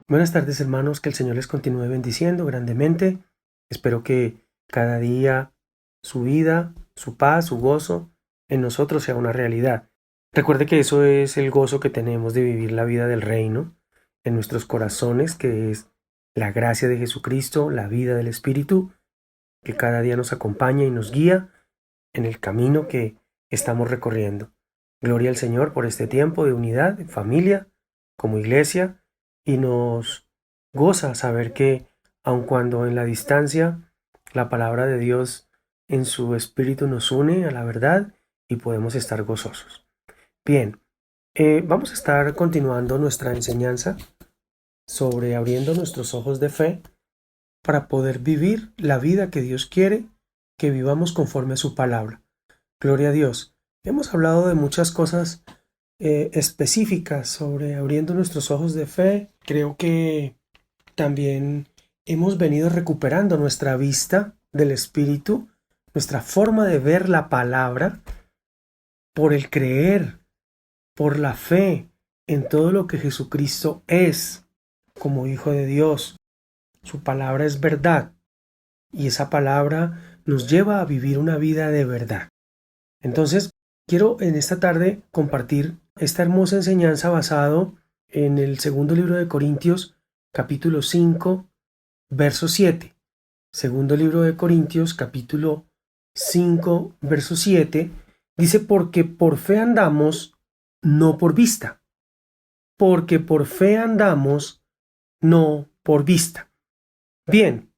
Buenas tardes, hermanos, que el Señor les continúe bendiciendo grandemente. Espero que cada día su vida, su paz, su gozo en nosotros sea una realidad. Recuerde que eso es el gozo que tenemos de vivir la vida del reino en nuestros corazones, que es la gracia de Jesucristo, la vida del Espíritu, que cada día nos acompaña y nos guía en el camino que estamos recorriendo. Gloria al Señor por este tiempo de unidad, en familia, como iglesia, y nos goza saber que, aun cuando en la distancia, la palabra de Dios en su espíritu nos une a la verdad y podemos estar gozosos. Bien, vamos a estar continuando nuestra enseñanza sobre abriendo nuestros ojos de fe para poder vivir la vida que Dios quiere que vivamos conforme a su palabra. Gloria a Dios. Hemos hablado de muchas cosas específicas sobre abriendo nuestros ojos de fe. Creo que también hemos venido recuperando nuestra vista del Espíritu, nuestra forma de ver la palabra, por el creer, por la fe en todo lo que Jesucristo es como Hijo de Dios. Su palabra es verdad y esa palabra nos lleva a vivir una vida de verdad. Entonces, quiero en esta tarde compartir esta hermosa enseñanza basado en el segundo libro de Corintios, capítulo 5, verso 7. Segundo libro de Corintios, capítulo 5, verso 7, dice: porque por fe andamos, no por vista. Porque por fe andamos, no por vista. Bien,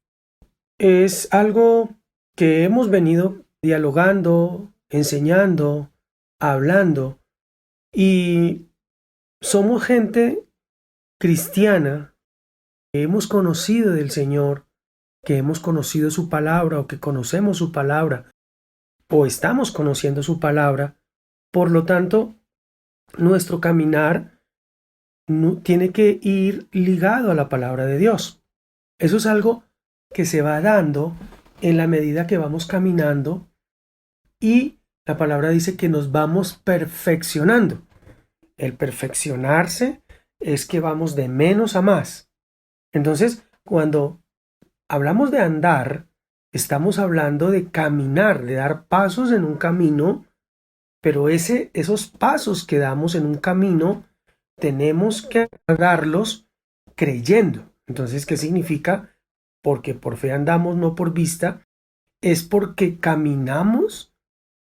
es algo que hemos venido dialogando, enseñando, hablando, y somos gente cristiana que hemos conocido del Señor, que hemos conocido su palabra o que conocemos su palabra o estamos conociendo su palabra. Por lo tanto, nuestro caminar tiene que ir ligado a la palabra de Dios. Eso es algo que se va dando en la medida que vamos caminando, y la palabra dice que nos vamos perfeccionando. El perfeccionarse es que vamos de menos a más. Entonces, cuando hablamos de andar, estamos hablando de caminar, de dar pasos en un camino, pero esos pasos que damos en un camino tenemos que darlos creyendo. Entonces, ¿qué significa? Porque por fe andamos, no por vista. Es porque caminamos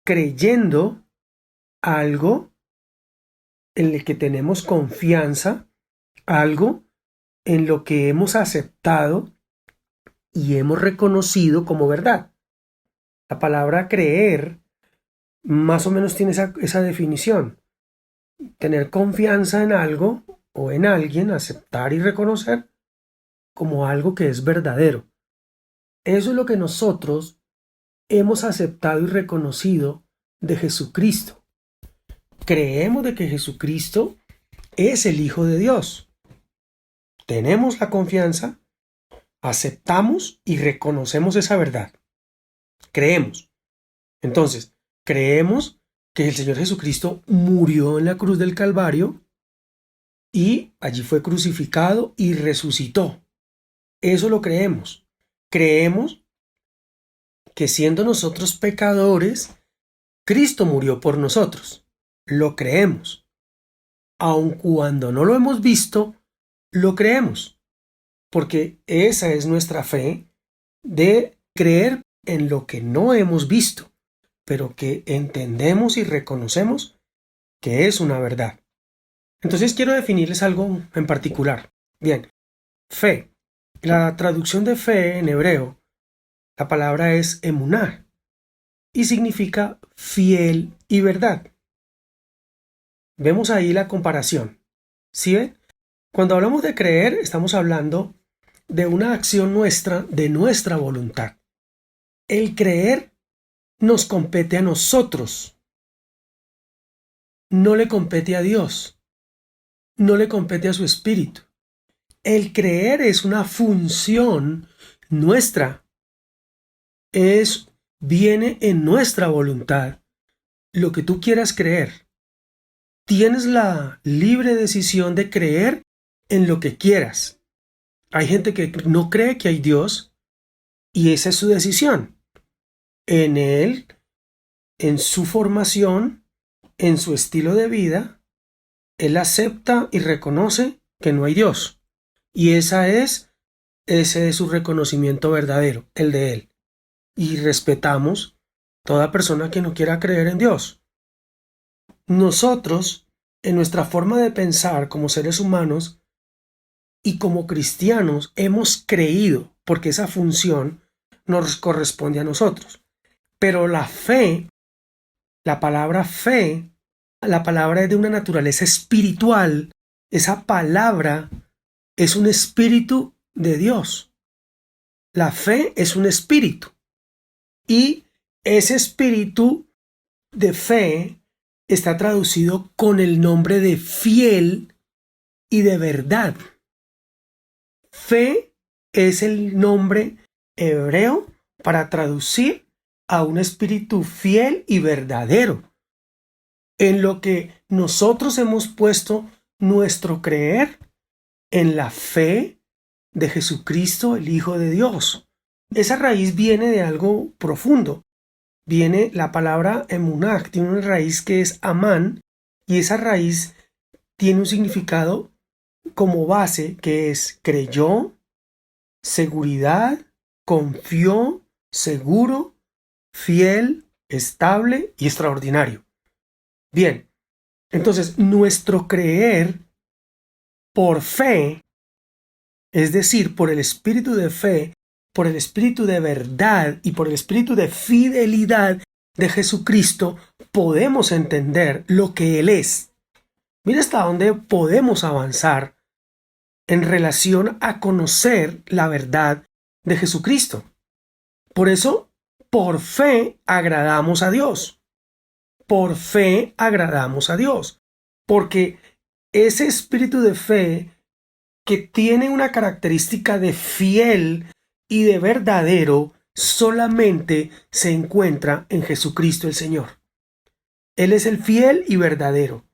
creyendo algo en el que tenemos confianza, algo en lo que hemos aceptado y hemos reconocido como verdad. La palabra creer más o menos tiene esa definición. Tener confianza en algo o en alguien, aceptar y reconocer como algo que es verdadero. Eso es lo que nosotros hemos aceptado y reconocido de Jesucristo. Creemos de que Jesucristo es el Hijo de Dios. Tenemos la confianza, aceptamos y reconocemos esa verdad. Creemos. Entonces, creemos que el Señor Jesucristo murió en la cruz del Calvario y allí fue crucificado y resucitó. Eso lo creemos. Creemos que siendo nosotros pecadores, Cristo murió por nosotros. Lo creemos. Aun cuando no lo hemos visto, lo creemos. Porque esa es nuestra fe, de creer en lo que no hemos visto, pero que entendemos y reconocemos que es una verdad. Entonces quiero definirles algo en particular. Bien, fe. La traducción de fe en hebreo, la palabra es emuná y significa fiel y verdad. Vemos ahí la comparación. ¿Sí ven? Cuando hablamos de creer, estamos hablando de una acción nuestra, de nuestra voluntad. El creer nos compete a nosotros. No le compete a Dios. No le compete a su espíritu. El creer es una función nuestra. Viene en nuestra voluntad. Lo que tú quieras creer. Tienes la libre decisión de creer en lo que quieras. Hay gente que no cree que hay Dios y esa es su decisión. En él, en su formación, en su estilo de vida, él acepta y reconoce que no hay Dios. Y ese es su reconocimiento verdadero, el de él. Y respetamos toda persona que no quiera creer en Dios. Nosotros, en nuestra forma de pensar como seres humanos y como cristianos, hemos creído, porque esa función nos corresponde a nosotros. Pero la fe, la palabra fe, la palabra es de una naturaleza espiritual. Esa palabra es un espíritu de Dios. La fe es un espíritu. Y ese espíritu de fe está traducido con el nombre de fiel y de verdad. Fe es el nombre hebreo para traducir a un espíritu fiel y verdadero, en lo que nosotros hemos puesto nuestro creer en la fe de Jesucristo, el Hijo de Dios. Esa raíz viene de algo profundo. Viene la palabra emunah, tiene una raíz que es amán, y esa raíz tiene un significado como base que es creyó, seguridad, confió, seguro, fiel, estable y extraordinario. Bien, entonces nuestro creer por fe, es decir, por el espíritu de fe, por el espíritu de verdad y por el espíritu de fidelidad de Jesucristo, podemos entender lo que Él es. Mira hasta dónde podemos avanzar en relación a conocer la verdad de Jesucristo. Por eso, por fe agradamos a Dios. Por fe agradamos a Dios. Porque ese espíritu de fe que tiene una característica de fiel y de verdadero solamente se encuentra en Jesucristo el Señor. Él es el fiel y verdadero.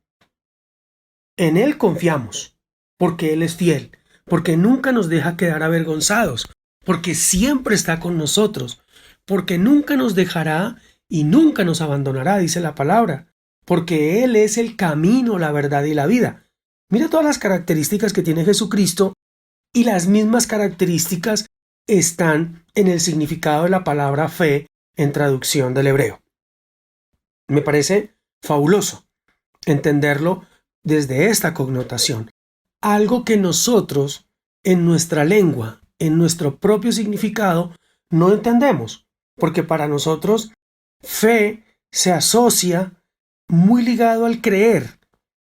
En Él confiamos, porque Él es fiel, porque nunca nos deja quedar avergonzados, porque siempre está con nosotros, porque nunca nos dejará y nunca nos abandonará, dice la palabra, porque Él es el camino, la verdad y la vida. Mira todas las características que tiene Jesucristo y las mismas características están en el significado de la palabra fe en traducción del hebreo. Me parece fabuloso entenderlo desde esta connotación. Algo que nosotros, en nuestra lengua, en nuestro propio significado, no entendemos, porque para nosotros fe se asocia muy ligado al creer,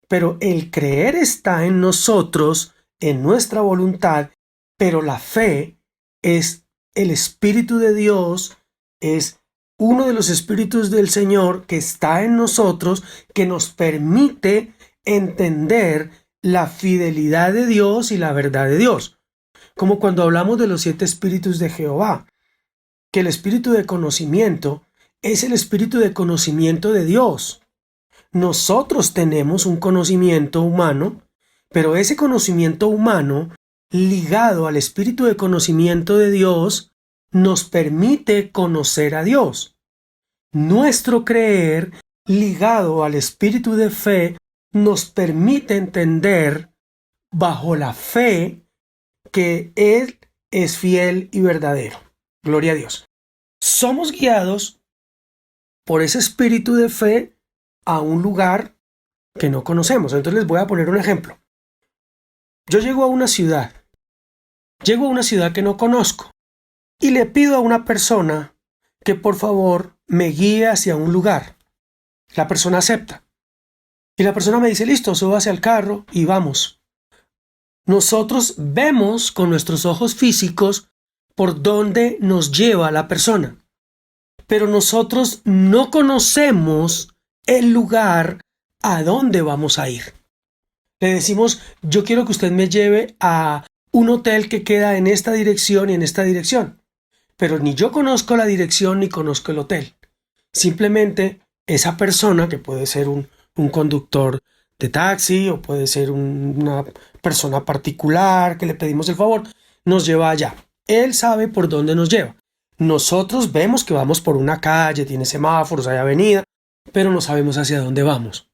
pero el creer está en nosotros, en nuestra voluntad, pero la fe es el Espíritu de Dios, es uno de los espíritus del Señor que está en nosotros, que nos permite entender la fidelidad de Dios y la verdad de Dios. Como cuando hablamos de los 7 espíritus de Jehová, que el espíritu de conocimiento es el espíritu de conocimiento de Dios. Nosotros tenemos un conocimiento humano, pero ese conocimiento humano, ligado al espíritu de conocimiento de Dios, nos permite conocer a Dios. Nuestro creer, ligado al espíritu de fe, nos permite entender, bajo la fe, que Él es fiel y verdadero. Gloria a Dios. Somos guiados por ese espíritu de fe a un lugar que no conocemos. Entonces les voy a poner un ejemplo. Yo llego a una ciudad que no conozco y le pido a una persona que por favor me guíe hacia un lugar. La persona acepta. Y la persona me dice, listo, súbase al carro y vamos. Nosotros vemos con nuestros ojos físicos por dónde nos lleva la persona. Pero nosotros no conocemos el lugar a dónde vamos a ir. Le decimos, yo quiero que usted me lleve a un hotel que queda en esta dirección y en esta dirección. Pero ni yo conozco la dirección ni conozco el hotel. Simplemente esa persona, que puede ser un conductor de taxi o puede ser una persona particular que le pedimos el favor, nos lleva allá. Él sabe por dónde nos lleva. Nosotros vemos que vamos por una calle, tiene semáforos, hay avenida, pero no sabemos hacia dónde vamos.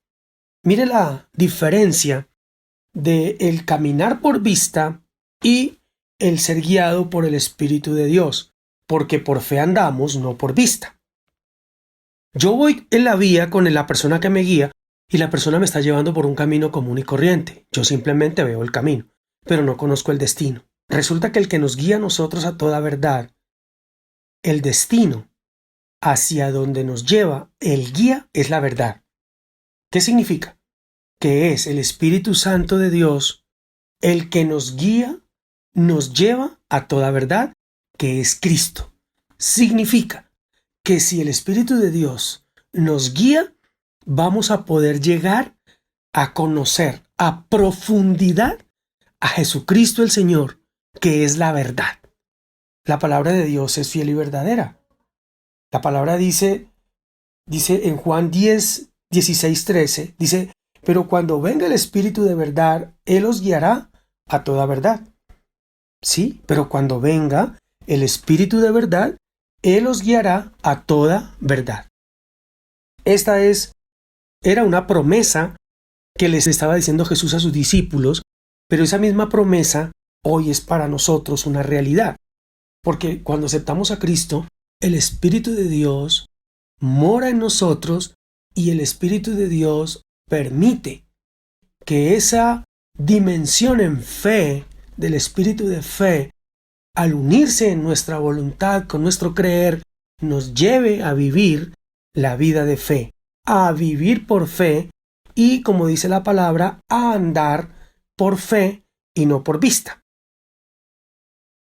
Mire la diferencia de el caminar por vista y el ser guiado por el Espíritu de Dios, porque por fe andamos, no por vista. Yo voy en la vía con la persona que me guía y la persona me está llevando por un camino común y corriente. Yo simplemente veo el camino, pero no conozco el destino. Resulta que el que nos guía a nosotros a toda verdad, el destino hacia donde nos lleva el guía es la verdad. ¿Qué significa? Que es el Espíritu Santo de Dios el que nos guía, nos lleva a toda verdad, que es Cristo. Significa que si el Espíritu de Dios nos guía, vamos a poder llegar a conocer a profundidad a Jesucristo el Señor, que es la verdad. La palabra de Dios es fiel y verdadera. La palabra dice en Juan 10, 16, 13, dice, pero cuando venga el Espíritu de verdad, Él os guiará a toda verdad. Sí, pero cuando venga el Espíritu de verdad, Él os guiará a toda verdad. Esta era una promesa que les estaba diciendo Jesús a sus discípulos, pero esa misma promesa hoy es para nosotros una realidad. Porque cuando aceptamos a Cristo, el Espíritu de Dios mora en nosotros y el Espíritu de Dios permite que esa dimensión en fe, del espíritu de fe, al unirse en nuestra voluntad con nuestro creer, nos lleve a vivir la vida de fe, a vivir por fe y, como dice la palabra, a andar por fe y no por vista.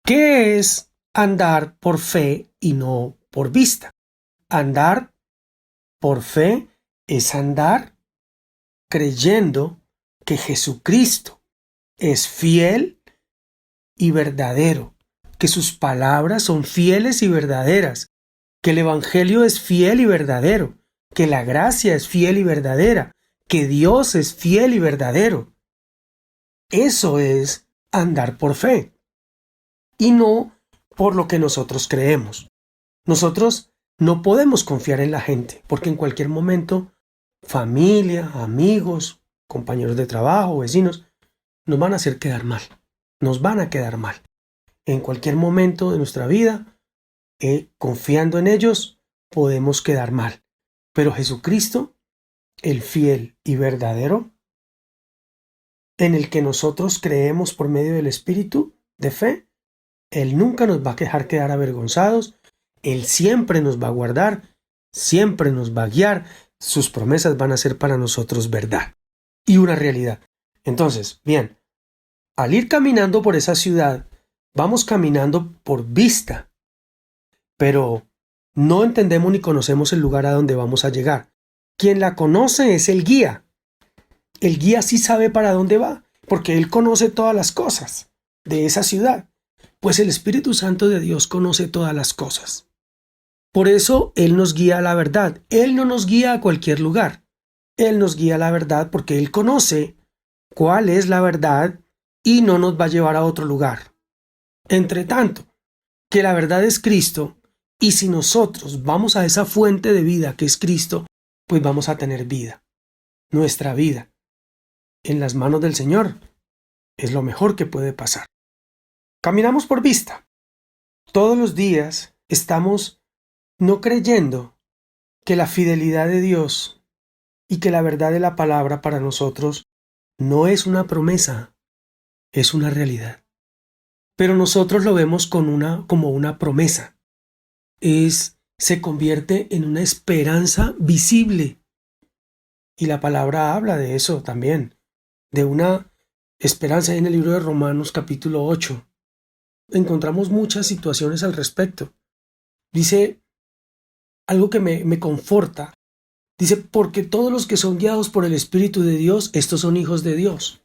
¿Qué es andar por fe y no por vista? Andar por fe es andar creyendo que Jesucristo es fiel y verdadero, que sus palabras son fieles y verdaderas, que el Evangelio es fiel y verdadero, que la gracia es fiel y verdadera, que Dios es fiel y verdadero. Eso es andar por fe y no por lo que nosotros creemos. Nosotros no podemos confiar en la gente porque en cualquier momento familia, amigos, compañeros de trabajo, vecinos, nos van a hacer quedar mal. Nos van a quedar mal. En cualquier momento de nuestra vida, confiando en ellos, podemos quedar mal. Pero Jesucristo, el fiel y verdadero, en el que nosotros creemos por medio del Espíritu de fe, Él nunca nos va a dejar quedar avergonzados. Él siempre nos va a guardar, siempre nos va a guiar. Sus promesas van a ser para nosotros verdad y una realidad. Entonces, bien, al ir caminando por esa ciudad, vamos caminando por vista, pero no entendemos ni conocemos el lugar a donde vamos a llegar. Quien la conoce es el guía. El guía sí sabe para dónde va, porque él conoce todas las cosas de esa ciudad. Pues el Espíritu Santo de Dios conoce todas las cosas. Por eso Él nos guía a la verdad. Él no nos guía a cualquier lugar. Él nos guía a la verdad porque Él conoce cuál es la verdad y no nos va a llevar a otro lugar. Entre tanto, que la verdad es Cristo, y si nosotros vamos a esa fuente de vida que es Cristo, pues vamos a tener vida. Nuestra vida en las manos del Señor es lo mejor que puede pasar. Caminamos por vista. Todos los días estamos no creyendo que la fidelidad de Dios y que la verdad de la palabra para nosotros no es una promesa, es una realidad. Pero nosotros lo vemos como una promesa. Se convierte en una esperanza visible. Y la palabra habla de eso también, de una esperanza. En el libro de Romanos capítulo 8 encontramos muchas situaciones al respecto. Dice algo que me conforta. Dice, porque todos los que son guiados por el Espíritu de Dios, estos son hijos de Dios.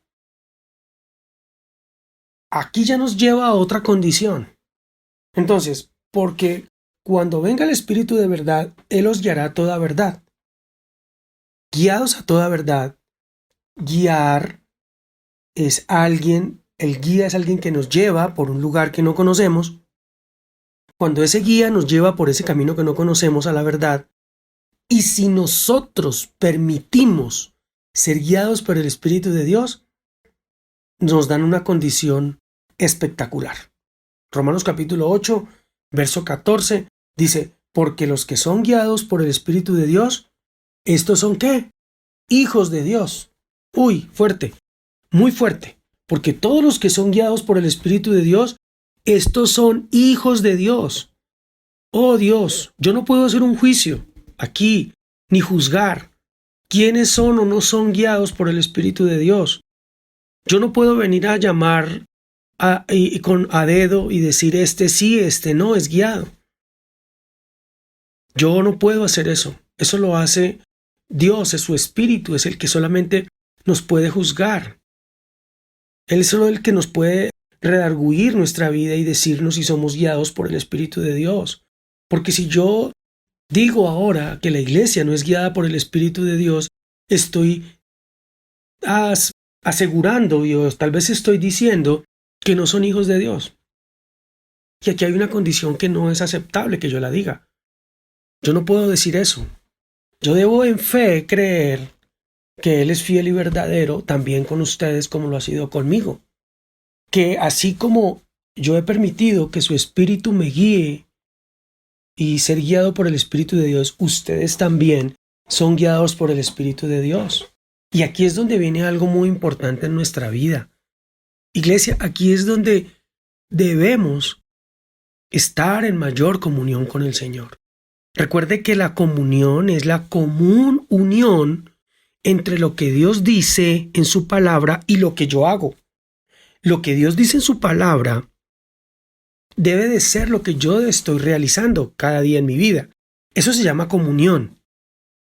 Aquí ya nos lleva a otra condición. Entonces, porque cuando venga el Espíritu de verdad, Él os guiará a toda verdad. Guiados a toda verdad, guiar es alguien El guía es alguien que nos lleva por un lugar que no conocemos. Cuando ese guía nos lleva por ese camino que no conocemos a la verdad, y si nosotros permitimos ser guiados por el Espíritu de Dios, nos dan una condición espectacular. Romanos capítulo 8, verso 14, dice, porque los que son guiados por el Espíritu de Dios, ¿estos son qué? Hijos de Dios. Uy, fuerte, muy fuerte, porque todos los que son guiados por el Espíritu de Dios, estos son hijos de Dios. Oh Dios, yo no puedo hacer un juicio aquí, ni juzgar quiénes son o no son guiados por el Espíritu de Dios. Yo no puedo venir a llamar a dedo y decir este sí, este no es guiado. Yo no puedo hacer eso. Eso lo hace Dios, es su Espíritu, es el que solamente nos puede juzgar. Él es solo el que nos puede redarguir nuestra vida y decirnos si somos guiados por el Espíritu de Dios. Porque si yo digo ahora que la iglesia no es guiada por el Espíritu de Dios, estoy asegurando, y tal vez estoy diciendo que no son hijos de Dios. Y aquí hay una condición que no es aceptable que yo la diga. Yo no puedo decir eso. Yo debo en fe creer que Él es fiel y verdadero también con ustedes como lo ha sido conmigo. Que así como yo he permitido que su Espíritu me guíe y ser guiado por el Espíritu de Dios, ustedes también son guiados por el Espíritu de Dios. Y aquí es donde viene algo muy importante en nuestra vida. Iglesia, aquí es donde debemos estar en mayor comunión con el Señor. Recuerde que la comunión es la común unión entre lo que Dios dice en su palabra y lo que yo hago. Lo que Dios dice en su palabra debe de ser lo que yo estoy realizando cada día en mi vida. Eso se llama comunión.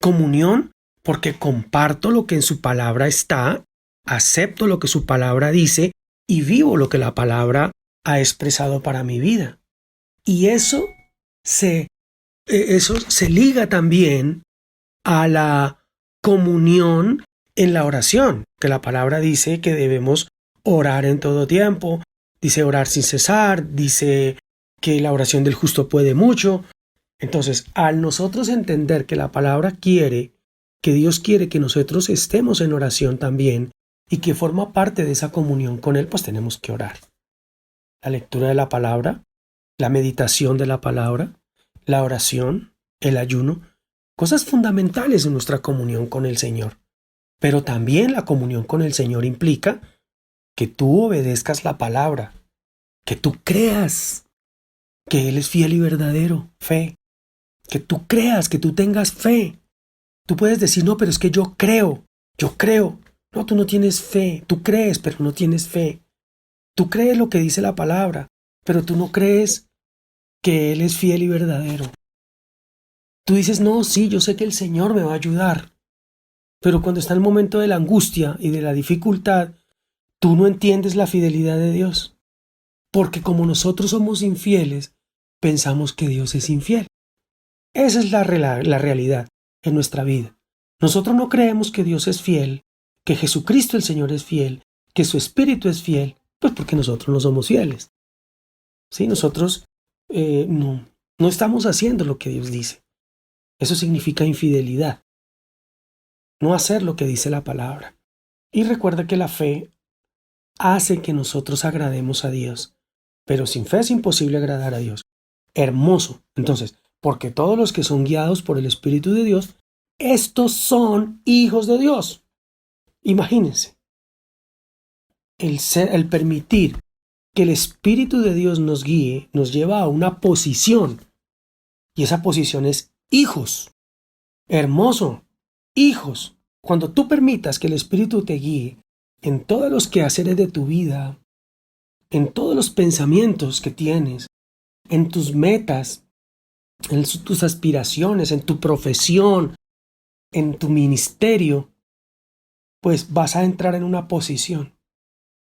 Comunión porque comparto lo que en su palabra está, acepto lo que su palabra dice y vivo lo que la palabra ha expresado para mi vida. Y eso se liga también a la comunión en la oración, que la palabra dice que debemos orar en todo tiempo, dice orar sin cesar, dice que la oración del justo puede mucho. Entonces, al nosotros entender que la palabra quiere, que Dios quiere que nosotros estemos en oración también y que forma parte de esa comunión con Él, pues tenemos que orar. La lectura de la palabra, la meditación de la palabra, la oración, el ayuno, cosas fundamentales en nuestra comunión con el Señor. Pero también la comunión con el Señor implica que tú obedezcas la palabra, que tú creas que Él es fiel y verdadero, fe, que tú creas, que tú tengas fe. Tú puedes decir, no, pero es que yo creo. No, tú no tienes fe, tú crees, pero no tienes fe. Tú crees lo que dice la palabra, pero tú no crees que Él es fiel y verdadero. Tú dices, no, sí, yo sé que el Señor me va a ayudar, pero cuando está el momento de la angustia y de la dificultad, tú no entiendes la fidelidad de Dios, porque como nosotros somos infieles, pensamos que Dios es infiel. Esa es la realidad en nuestra vida. Nosotros no creemos que Dios es fiel, que Jesucristo el Señor es fiel, que su Espíritu es fiel, pues porque nosotros no somos fieles. ¿Sí? Nosotros no estamos haciendo lo que Dios dice. Eso significa infidelidad. No hacer lo que dice la palabra. Y recuerda que la fe hace que nosotros agrademos a Dios. Pero sin fe es imposible agradar a Dios. Hermoso. Entonces, porque todos los que son guiados por el Espíritu de Dios, estos son hijos de Dios. Imagínense. El permitir que el Espíritu de Dios nos guíe nos lleva a una posición. Y esa posición es hijos. Hermoso. Hijos. Cuando tú permitas que el Espíritu te guíe en todos los quehaceres de tu vida, en todos los pensamientos que tienes, en tus metas, en tus aspiraciones, en tu profesión, en tu ministerio, pues vas a entrar en una posición,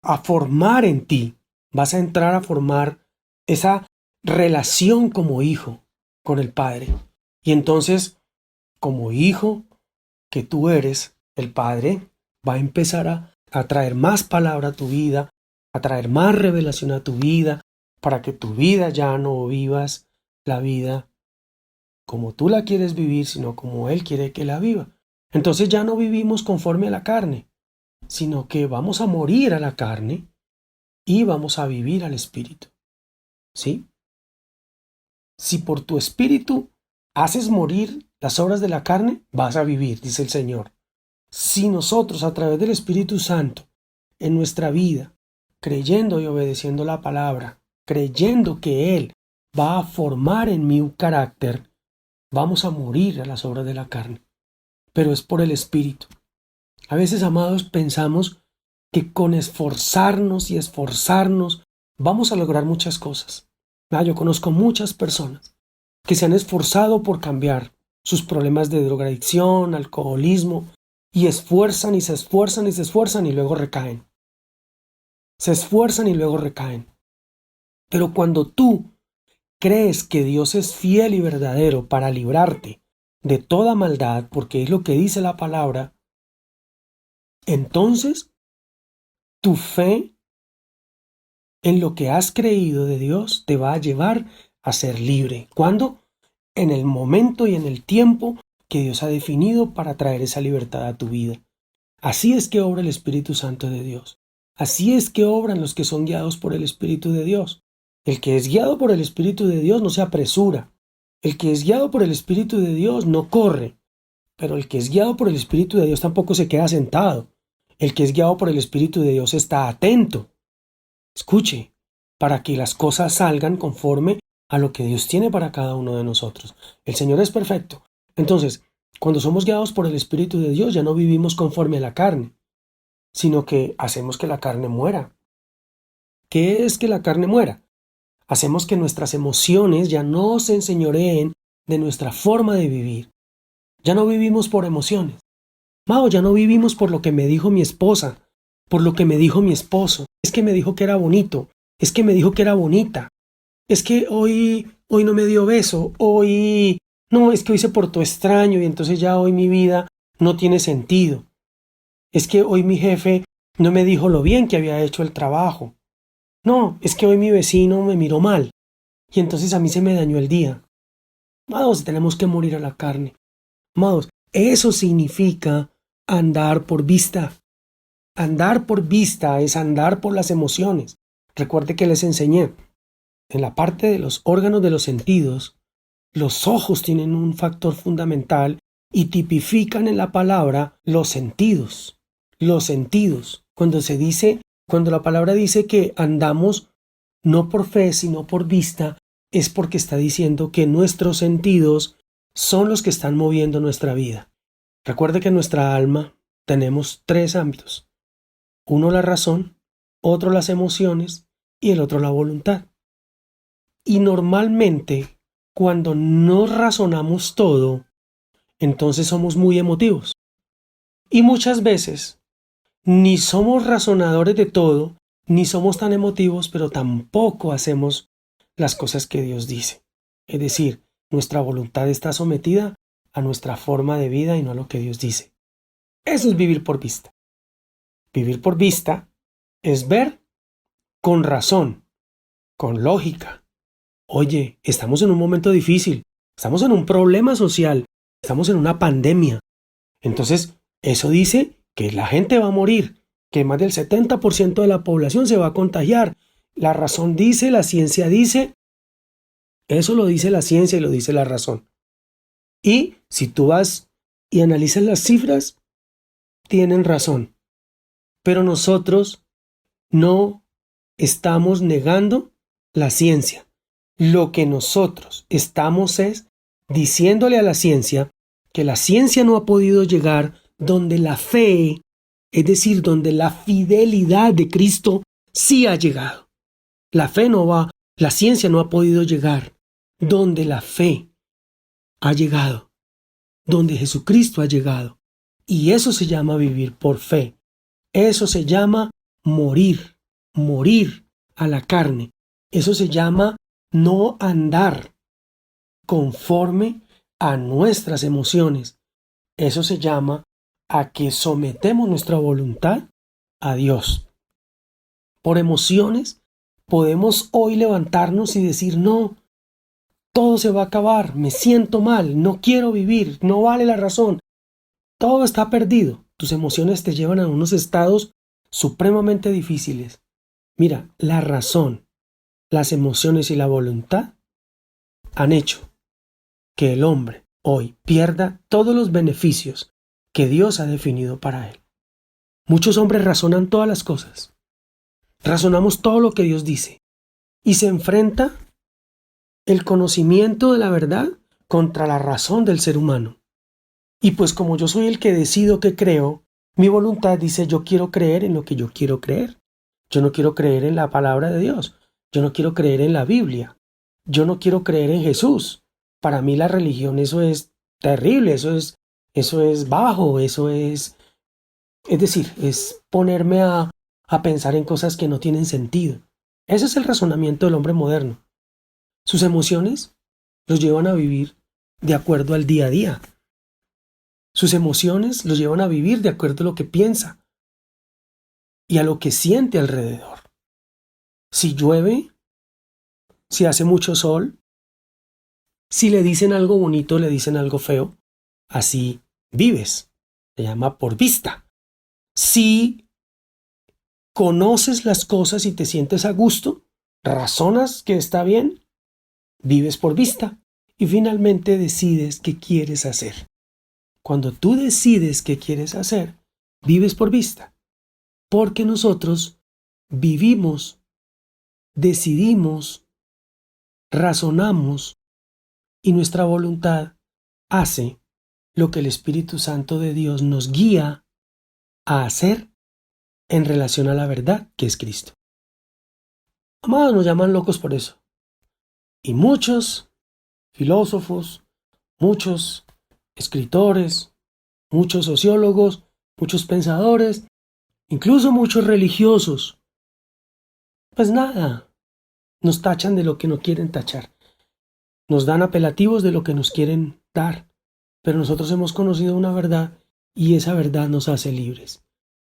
a formar en ti, vas a entrar a formar esa relación como hijo con el Padre. Y entonces, como hijo que tú eres, el Padre va a empezar a traer más palabra a tu vida, a traer más revelación a tu vida, para que tu vida ya no vivas la vida como tú la quieres vivir, sino como Él quiere que la viva. Entonces ya no vivimos conforme a la carne, sino que vamos a morir a la carne y vamos a vivir al Espíritu. ¿Sí? Si por tu Espíritu haces morir las obras de la carne, vas a vivir, dice el Señor. Si nosotros a través del Espíritu Santo en nuestra vida, creyendo y obedeciendo la palabra, creyendo que Él va a formar en mí un carácter, vamos a morir a las obras de la carne. Pero es por el Espíritu. A veces, amados, pensamos que con esforzarnos y esforzarnos vamos a lograr muchas cosas. Yo conozco muchas personas que se han esforzado por cambiar sus problemas de drogadicción, alcoholismo, y esfuerzan y se esfuerzan y se esfuerzan y luego recaen. Se esfuerzan y luego recaen. Pero cuando tú crees que Dios es fiel y verdadero para librarte de toda maldad, porque es lo que dice la palabra, entonces tu fe en lo que has creído de Dios te va a llevar a ser libre. ¿Cuándo? En el momento y en el tiempo que Dios ha definido para traer esa libertad a tu vida. Así es que obra el Espíritu Santo de Dios. Así es que obran los que son guiados por el Espíritu de Dios. El que es guiado por el Espíritu de Dios no se apresura. El que es guiado por el Espíritu de Dios no corre. Pero el que es guiado por el Espíritu de Dios tampoco se queda sentado. El que es guiado por el Espíritu de Dios está atento. Escuche, para que las cosas salgan conforme a lo que Dios tiene para cada uno de nosotros. El Señor es perfecto. Entonces, cuando somos guiados por el Espíritu de Dios, ya no vivimos conforme a la carne, sino que hacemos que la carne muera. ¿Qué es que la carne muera? Hacemos que nuestras emociones ya no se enseñoreen de nuestra forma de vivir. Ya no vivimos por emociones. Ya no vivimos por lo que me dijo mi esposa, por lo que me dijo mi esposo. Es que me dijo que era bonito, es que me dijo que era bonita, es que hoy no me dio beso, es que hoy se portó extraño y entonces ya hoy mi vida no tiene sentido. Es que hoy mi jefe no me dijo lo bien que había hecho el trabajo. No, es que hoy mi vecino me miró mal y entonces a mí se me dañó el día. Amados, tenemos que morir a la carne. Amados, eso significa andar por vista. Andar por vista es andar por las emociones. Recuerde que les enseñé, en la parte de los órganos de los sentidos, los ojos tienen un factor fundamental y tipifican en la palabra los sentidos. Los sentidos. Cuando la palabra dice que andamos no por fe, sino por vista, es porque está diciendo que nuestros sentidos son los que están moviendo nuestra vida. Recuerde que en nuestra alma tenemos 3 ámbitos. Uno la razón, otro las emociones y el otro la voluntad. Y normalmente, cuando no razonamos todo, entonces somos muy emotivos. Y muchas veces, ni somos razonadores de todo, ni somos tan emotivos, pero tampoco hacemos las cosas que Dios dice. Es decir, nuestra voluntad está sometida a nuestra forma de vida y no a lo que Dios dice. Eso es vivir por vista. Vivir por vista es ver con razón, con lógica. Oye, estamos en un momento difícil, estamos en un problema social, estamos en una pandemia. Entonces, eso dice que la gente va a morir, que más del 70% de la población se va a contagiar. La razón dice, la ciencia dice, eso lo dice la ciencia y lo dice la razón. Y si tú vas y analizas las cifras, tienen razón. Pero nosotros no estamos negando la ciencia. Lo que nosotros estamos es diciéndole a la ciencia que la ciencia no ha podido llegar donde la fe, es decir, donde la fidelidad de Cristo sí ha llegado. La ciencia no ha podido llegar donde la fe ha llegado, donde Jesucristo ha llegado. Y eso se llama vivir por fe. Eso se llama morir a la carne. Eso se llama no andar conforme a nuestras emociones. Eso se llama a que sometemos nuestra voluntad a Dios. por emociones, podemos hoy levantarnos y decir, no, todo se va a acabar, me siento mal, no quiero vivir, no vale la razón, todo está perdido. Tus emociones te llevan a unos estados supremamente difíciles. Mira, la razón, las emociones y la voluntad han hecho que el hombre hoy pierda todos los beneficios que Dios ha definido para él. Muchos hombres razonan todas las cosas. Razonamos todo lo que Dios dice. Y se enfrenta el conocimiento de la verdad contra la razón del ser humano. Y pues como yo soy el que decido qué creo, mi voluntad dice yo quiero creer en lo que yo quiero creer. Yo no quiero creer en la palabra de Dios. Yo no quiero creer en la Biblia. Yo no quiero creer en Jesús. Para mí la religión eso es terrible, eso es bajo, es decir, es ponerme a pensar en cosas que no tienen sentido. Ese es el razonamiento del hombre moderno. Sus emociones los llevan a vivir de acuerdo al día a día. Sus emociones los llevan a vivir de acuerdo a lo que piensa y a lo que siente alrededor. Si llueve, si hace mucho sol, si le dicen algo bonito, le dicen algo feo, así vives. Se llama por vista. Si conoces las cosas y te sientes a gusto, razonas que está bien, vives por vista y finalmente decides qué quieres hacer. Cuando tú decides qué quieres hacer, vives por vista, porque nosotros vivimos, decidimos, razonamos y nuestra voluntad hace lo que el Espíritu Santo de Dios nos guía a hacer en relación a la verdad que es Cristo. Amados, nos llaman locos por eso. Y muchos filósofos, muchos escritores, muchos sociólogos, muchos pensadores, incluso muchos religiosos, pues nada, nos tachan de lo que no quieren tachar. Nos dan apelativos de lo que nos quieren dar. Pero nosotros hemos conocido una verdad y esa verdad nos hace libres.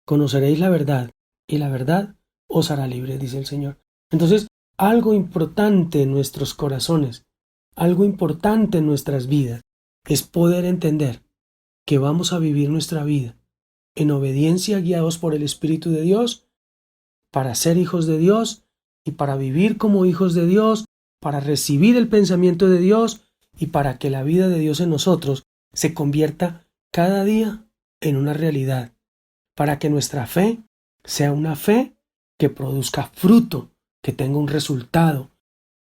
Conoceréis la verdad y la verdad os hará libres, dice el Señor. Entonces, algo importante en nuestros corazones, algo importante en nuestras vidas, es poder entender que vamos a vivir nuestra vida en obediencia, guiados por el Espíritu de Dios, para ser hijos de Dios y para vivir como hijos de Dios, para recibir el pensamiento de Dios y para que la vida de Dios en nosotros se convierta cada día en una realidad, para que nuestra fe sea una fe que produzca fruto, que tenga un resultado.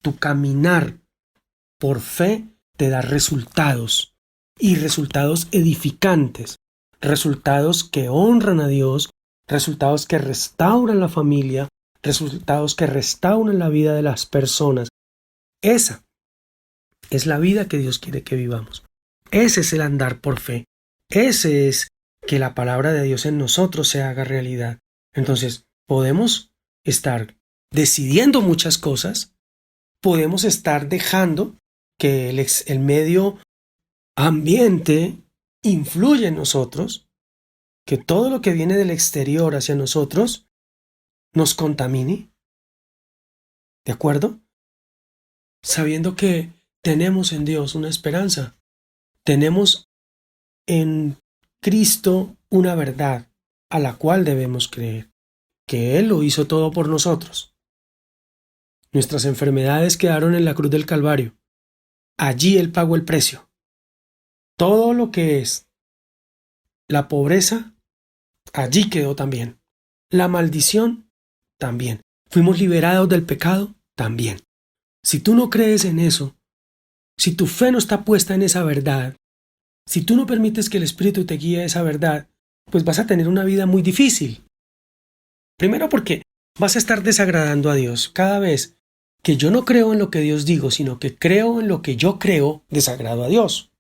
Tu caminar por fe te da resultados, y resultados edificantes, resultados que honran a Dios, resultados que restauran la familia, resultados que restauran la vida de las personas. Esa es la vida que Dios quiere que vivamos. Ese es el andar por fe. Ese es que la palabra de Dios en nosotros se haga realidad. Entonces, podemos estar decidiendo muchas cosas, podemos estar dejando que el medio ambiente influya en nosotros, que todo lo que viene del exterior hacia nosotros nos contamine. ¿De acuerdo? Sabiendo que tenemos en Dios una esperanza, tenemos en Cristo una verdad a la cual debemos creer, que Él lo hizo todo por nosotros. Nuestras enfermedades quedaron en la cruz del Calvario. Allí Él pagó el precio. Todo lo que es la pobreza, allí quedó también. La maldición, también. Fuimos liberados del pecado, también. Si tú no crees en eso, si tu fe no está puesta en esa verdad, si tú no permites que el Espíritu te guíe a esa verdad, pues vas a tener una vida muy difícil. Primero porque vas a estar desagradando a Dios. Cada vez que yo no creo en lo que Dios digo, sino que creo en lo que yo creo, desagrado a Dios.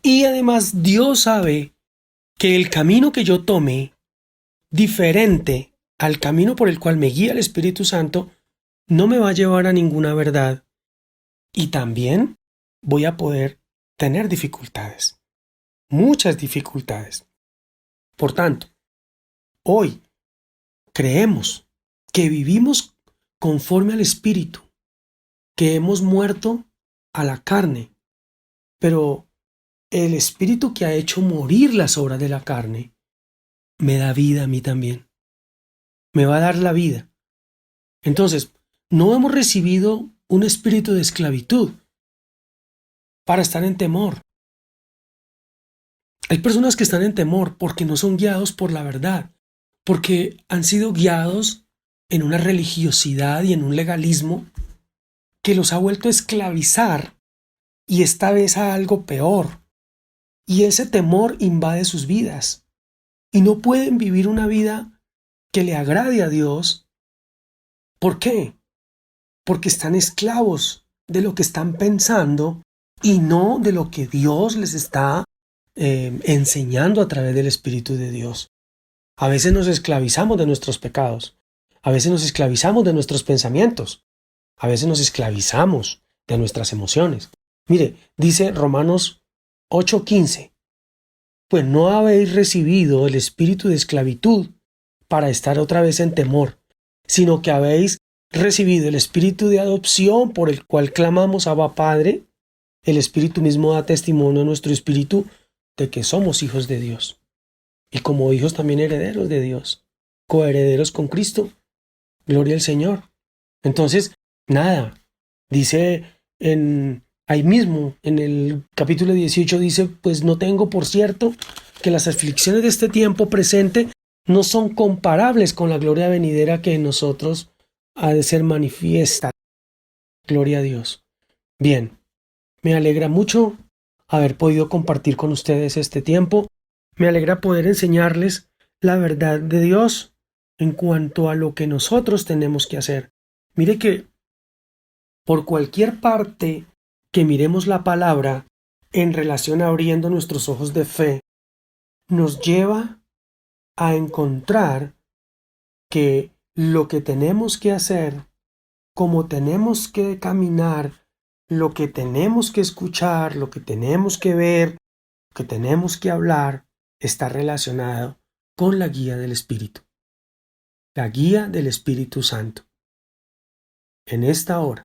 Y además Dios sabe que el camino que yo tome, diferente al camino por el cual me guía el Espíritu Santo, no me va a llevar a ninguna verdad. Y también voy a poder tener dificultades. Muchas dificultades. Por tanto, hoy creemos que vivimos conforme al Espíritu, que hemos muerto a la carne, pero el Espíritu que ha hecho morir las obras de la carne me da vida a mí también. Me va a dar la vida. Entonces, no hemos recibido un espíritu de esclavitud para estar en temor. Hay personas que están en temor porque no son guiados por la verdad, porque han sido guiados en una religiosidad y en un legalismo que los ha vuelto a esclavizar, y esta vez a algo peor. Y ese temor invade sus vidas y no pueden vivir una vida que le agrade a Dios. ¿Por qué? Porque están esclavos de lo que están pensando y no de lo que Dios les está enseñando a través del Espíritu de Dios. A veces nos esclavizamos de nuestros pecados, a veces nos esclavizamos de nuestros pensamientos, a veces nos esclavizamos de nuestras emociones. Mire, dice Romanos 8:15, pues no habéis recibido el espíritu de esclavitud para estar otra vez en temor, sino que habéis recibido el espíritu de adopción por el cual clamamos Abba Padre. El Espíritu mismo da testimonio a nuestro espíritu de que somos hijos de Dios. Y como hijos también herederos de Dios, coherederos con Cristo. Gloria al Señor. Entonces, nada, dice ahí mismo, en el capítulo 18 dice, pues no tengo por cierto que las aflicciones de este tiempo presente no son comparables con la gloria venidera que en nosotros ha de ser manifiesta. Gloria a Dios. Bien, me alegra mucho haber podido compartir con ustedes este tiempo. Me alegra poder enseñarles la verdad de Dios en cuanto a lo que nosotros tenemos que hacer. Mire que por cualquier parte que miremos la palabra en relación a abriendo nuestros ojos de fe, nos lleva a encontrar que lo que tenemos que hacer, cómo tenemos que caminar, lo que tenemos que escuchar, lo que tenemos que ver, lo que tenemos que hablar, está relacionado con la guía del Espíritu. La guía del Espíritu Santo. En esta hora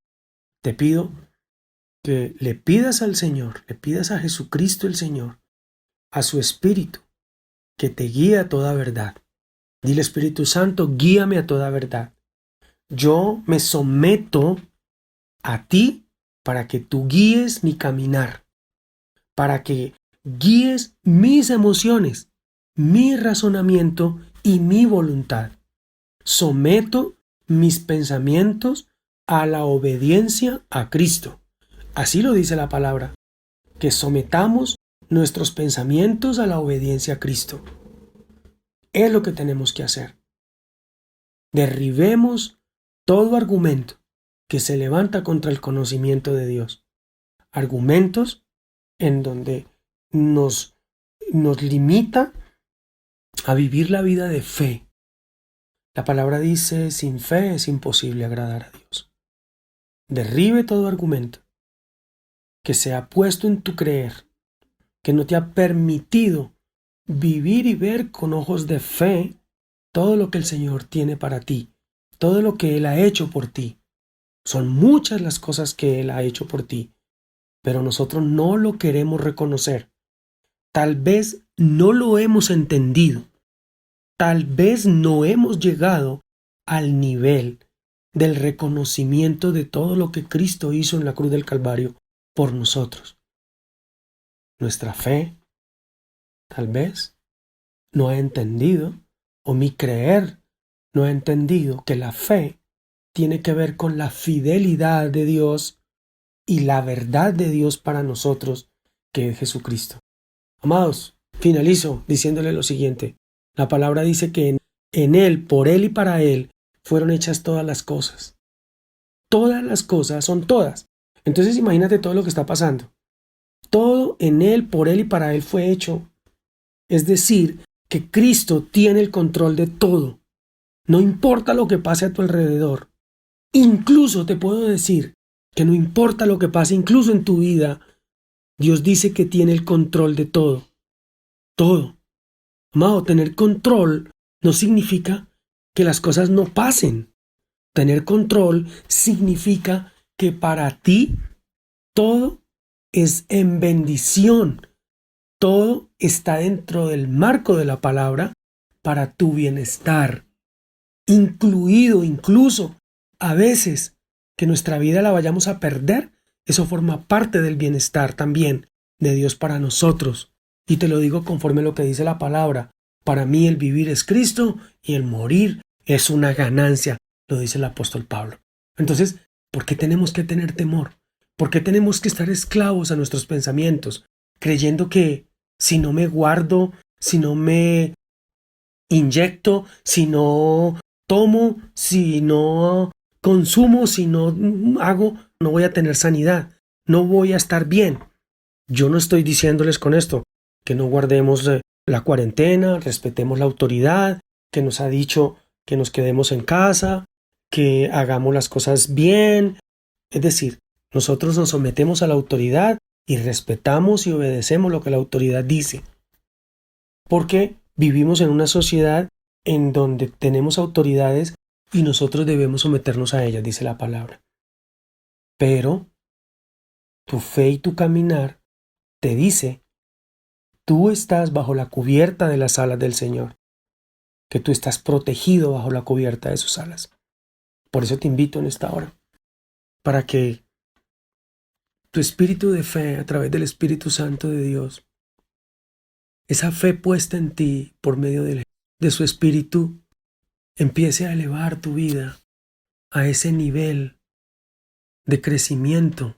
te pido que le pidas al Señor, le pidas a Jesucristo el Señor, a su Espíritu, que te guíe a toda verdad. Dile, Espíritu Santo, guíame a toda verdad. Yo me someto a ti para que tú guíes mi caminar, para que guíes mis emociones, mi razonamiento y mi voluntad. Someto mis pensamientos a la obediencia a Cristo. Así lo dice la palabra, que sometamos nuestros pensamientos a la obediencia a Cristo. Es lo que tenemos que hacer. Derribemos todo argumento que se levanta contra el conocimiento de Dios. Argumentos en donde nos limita a vivir la vida de fe. La palabra dice, sin fe es imposible agradar a Dios. Derribe todo argumento que se ha puesto en tu creer, que no te ha permitido vivir y ver con ojos de fe todo lo que el Señor tiene para ti, todo lo que Él ha hecho por ti. Son muchas las cosas que Él ha hecho por ti, pero nosotros no lo queremos reconocer. Tal vez no lo hemos entendido. Tal vez no hemos llegado al nivel del reconocimiento de todo lo que Cristo hizo en la cruz del Calvario por nosotros. Nuestra fe, tal vez, no ha entendido, o mi creer no ha entendido que la fe tiene que ver con la fidelidad de Dios y la verdad de Dios para nosotros, que es Jesucristo. Amados, finalizo diciéndole lo siguiente. La palabra dice que en Él, por Él y para Él fueron hechas todas las cosas. Todas las cosas son todas. Entonces imagínate todo lo que está pasando. Todo en Él, por Él y para Él fue hecho. Es decir, que Cristo tiene el control de todo. No importa lo que pase a tu alrededor. Incluso te puedo decir que no importa lo que pase, incluso en tu vida, Dios dice que tiene el control de todo. Todo. Amado, tener control no significa que las cosas no pasen. Tener control significa que para ti todo es en bendición. Todo está dentro del marco de la palabra para tu bienestar, incluido incluso a veces que nuestra vida la vayamos a perder. Eso forma parte del bienestar también de Dios para nosotros. Y te lo digo conforme a lo que dice la palabra. Para mí el vivir es Cristo y el morir es una ganancia, lo dice el apóstol Pablo. Entonces, ¿por qué tenemos que tener temor? ¿Por qué tenemos que estar esclavos a nuestros pensamientos, creyendo que si no me guardo, si no me inyecto, si no tomo, si no consumo, si no hago, no voy a tener sanidad, no voy a estar bien? Yo no estoy diciéndoles con esto que no guardemos la cuarentena, respetemos la autoridad que nos ha dicho que nos quedemos en casa, que hagamos las cosas bien. Es decir, nosotros nos sometemos a la autoridad y respetamos y obedecemos lo que la autoridad dice. Porque vivimos en una sociedad en donde tenemos autoridades y nosotros debemos someternos a ellas, dice la palabra. Pero tu fe y tu caminar te dice, tú estás bajo la cubierta de las alas del Señor, que tú estás protegido bajo la cubierta de sus alas. Por eso te invito en esta hora, para que tu espíritu de fe a través del Espíritu Santo de Dios, esa fe puesta en ti por medio de su Espíritu, empiece a elevar tu vida a ese nivel de crecimiento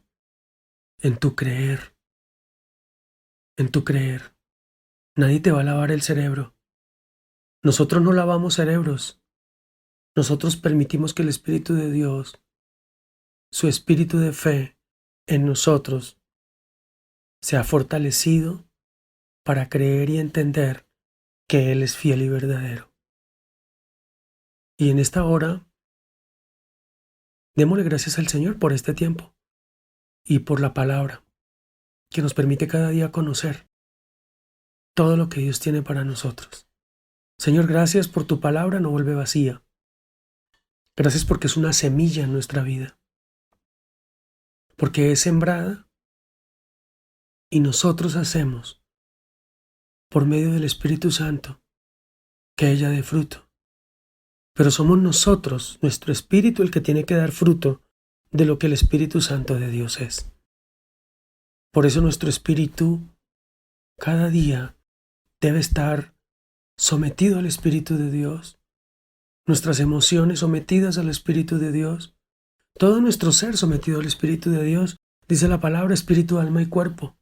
en tu creer. En tu creer. Nadie te va a lavar el cerebro. Nosotros no lavamos cerebros. Nosotros permitimos que el Espíritu de Dios, su espíritu de fe en nosotros, sea fortalecido para creer y entender que Él es fiel y verdadero. Y en esta hora, démosle gracias al Señor por este tiempo y por la palabra que nos permite cada día conocer todo lo que Dios tiene para nosotros. Señor, gracias por tu palabra, no vuelve vacía. Gracias porque es una semilla en nuestra vida, porque es sembrada y nosotros hacemos, por medio del Espíritu Santo, que ella dé fruto. Pero somos nosotros, nuestro espíritu, el que tiene que dar fruto de lo que el Espíritu Santo de Dios es. Por eso nuestro espíritu cada día debe estar sometido al Espíritu de Dios, nuestras emociones sometidas al Espíritu de Dios, todo nuestro ser sometido al Espíritu de Dios. Dice la palabra espíritu, alma y cuerpo.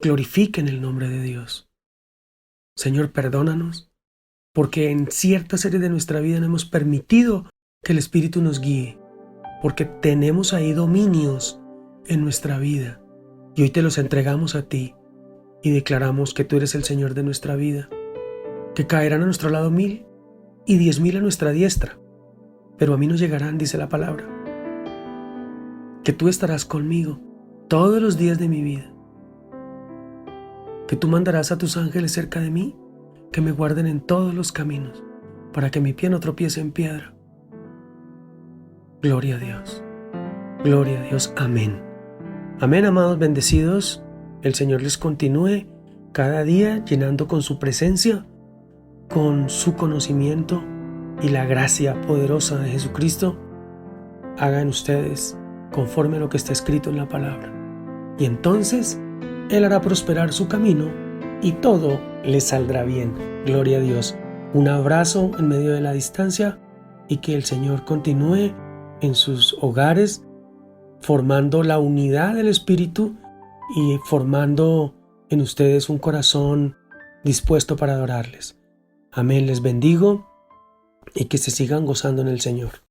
Glorifiquen el nombre de Dios. Señor, perdónanos, porque en ciertas áreas de nuestra vida no hemos permitido que el Espíritu nos guíe, porque tenemos ahí dominios en nuestra vida, y hoy te los entregamos a ti, y declaramos que tú eres el Señor de nuestra vida, que caerán a nuestro lado 1000 y 10,000 a nuestra diestra, pero a mí no llegarán, dice la palabra, que tú estarás conmigo todos los días de mi vida, que tú mandarás a tus ángeles cerca de mí, que me guarden en todos los caminos, para que mi pie no tropiece en piedra. Gloria a Dios. Gloria a Dios. Amén. Amén, amados bendecidos. El Señor les continúe cada día llenando con su presencia, con su conocimiento y la gracia poderosa de Jesucristo. Hagan ustedes conforme a lo que está escrito en la palabra. Y entonces Él hará prosperar su camino y todo les saldrá bien. Gloria a Dios. Un abrazo en medio de la distancia y que el Señor continúe en sus hogares formando la unidad del Espíritu y formando en ustedes un corazón dispuesto para adorarles. Amén, les bendigo y que se sigan gozando en el Señor.